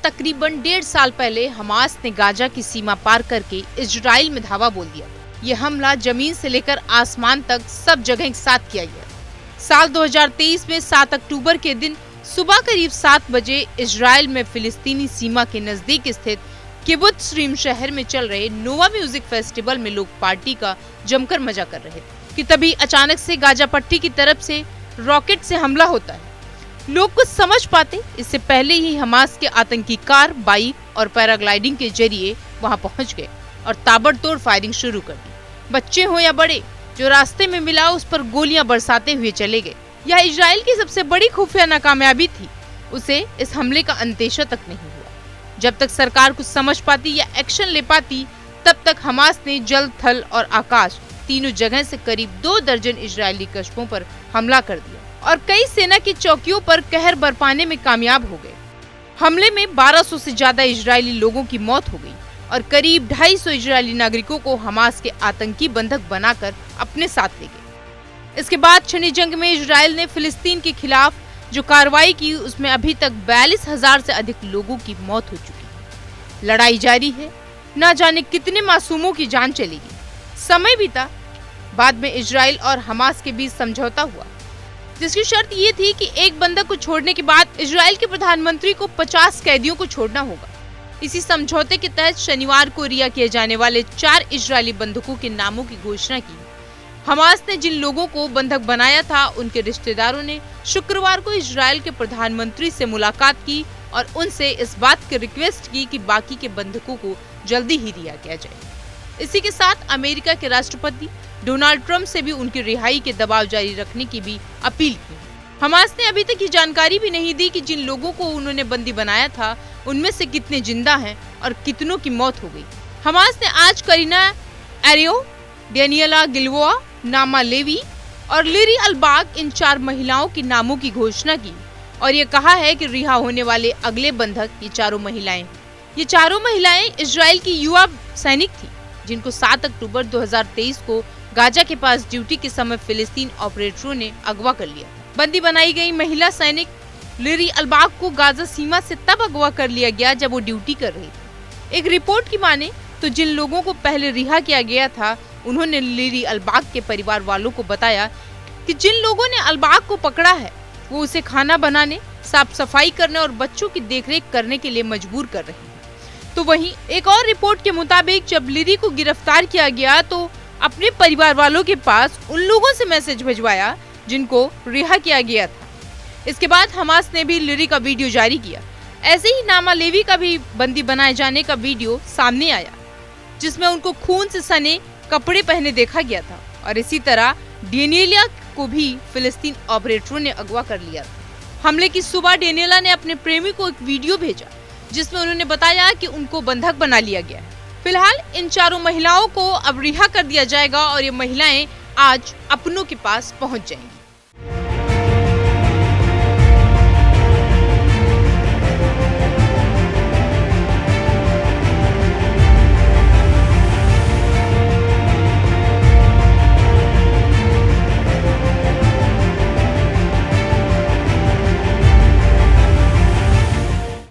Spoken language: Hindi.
तकरीबन 1.5 साल पहले हमास ने गाजा की सीमा पार करके इजराइल में धावा बोल दिया। ये हमला जमीन से लेकर आसमान तक सब जगह एक साथ किया गया। साल 2023 में 7 अक्टूबर के दिन सुबह करीब 7 बजे इजराइल में फिलिस्तीनी सीमा के नजदीक स्थित किबुत्ज रीम शहर में चल रहे नोवा म्यूजिक फेस्टिवल में लोग पार्टी का जमकर मजा कर रहे थे कि तभी अचानक से गाजा पट्टी की तरफ से रॉकेट से हमला होता है। लोग कुछ समझ पाते इससे पहले ही हमास के आतंकी कार, बाइक और पैराग्लाइडिंग के जरिए वहां पहुंच गए और ताबड़तोड़ फायरिंग शुरू कर दी। बच्चे हो या बड़े, जो रास्ते में मिला उस पर गोलियां बरसाते हुए चले गए। यह इजराइल की सबसे बड़ी खुफिया नाकामयाबी थी। उसे इस हमले का अंदेशा तक नहीं हुआ। जब तक सरकार कुछ समझ पाती या एक्शन ले पाती, तब तक हमास ने जल, थल और आकाश तीनों जगह से करीब 2 दर्जन इजरायली कस्बों पर हमला कर दिया और कई सेना की चौकियों पर कहर बरपाने में कामयाब हो गए। हमले में 1200 से ज्यादा इजरायली लोगों की मौत हो गई और करीब 250 इजरायली नागरिकों को हमास के आतंकी बंधक बनाकर अपने साथ ले गए। इसके बाद छठी जंग में इजराइल ने फिलिस्तीन के खिलाफ जो कार्रवाई की, उसमें अभी तक 42,000 से अधिक लोगों की मौत हो चुकी है। लड़ाई जारी है, न जाने कितने मासूमों की जान चलेगी। समय बीता, बाद में इजराइल और हमास के बीच समझौता हुआ, जिसकी शर्त ये थी कि एक बंधक को छोड़ने के बाद इजराइल के प्रधानमंत्री को 50 कैदियों को छोड़ना होगा। इसी समझौते के तहत शनिवार को रिहा किए जाने वाले 4 इजरायली बंधकों के नामों की घोषणा की। हमास ने जिन लोगों को बंधक बनाया था, उनके रिश्तेदारों ने शुक्रवार को इजराइल के प्रधानमंत्री से मुलाकात की और उनसे इस बात की रिक्वेस्ट की कि बाकी के बंधकों को जल्दी ही रिहा किया जाए। इसी के साथ अमेरिका के राष्ट्रपति डोनाल्ड ट्रंप से भी उनकी रिहाई के दबाव जारी रखने की भी अपील की। हमास ने अभी तक ये जानकारी भी नहीं दी कि जिन लोगों को उन्होंने बंदी बनाया था, उनमें से कितने जिंदा हैं और कितनों की मौत हो गई। हमास ने आज करीना एरियो, डेनियला गिलबोआ, नामा लेवी और लिरी अलबाग, इन 4 महिलाओं के नामों की घोषणा की और ये कहा है कि रिहा होने वाले अगले बंधक ये 4 महिलाएं। ये 4 महिलाएं इजराइल की युवा सैनिक थी, जिनको 7 अक्टूबर 2023 को गाजा के पास ड्यूटी के समय फिलिस्तीन ऑपरेटरों ने अगवा कर लिया। बंदी बनाई गई महिला सैनिक लिरी अलबाग को गाजा सीमा से तब अगवा कर लिया गया जब वो ड्यूटी कर रही थी। एक रिपोर्ट की माने तो जिन लोगों को पहले रिहा किया गया था, उन्होंने लिरी अलबाग के परिवार वालों को बताया कि जिन लोगों ने अलबाग को पकड़ा है, वो उसे खाना बनाने, साफ सफाई करने और बच्चों की देखरेख करने के लिए मजबूर कर रहे हैं। तो वहीं एक और रिपोर्ट के मुताबिक जब लिरी को गिरफ्तार किया गया तो अपने परिवार वालों के पास उन लोगों से मैसेज भिजवाया जिनको रिहा किया गया था। इसके बाद हमास ने भी लिरी का वीडियो जारी किया। ऐसे ही नामा लेवी का भी बंदी बनाए जाने का वीडियो सामने आया, जिसमें उनको खून से सने कपड़े पहने देखा गया था और इसी तरह डेनियला को भी फिलिस्तीन ऑपरेटरों ने अगवा कर लिया था। हमले की सुबह डेनियला ने अपने प्रेमी को एक वीडियो भेजा, जिसमें उन्होंने बताया कि उनको बंधक बना लिया गया है। फिलहाल इन 4 महिलाओं को अब रिहा कर दिया जाएगा और ये महिलाएं आज अपनों के पास पहुंच जाएंगी।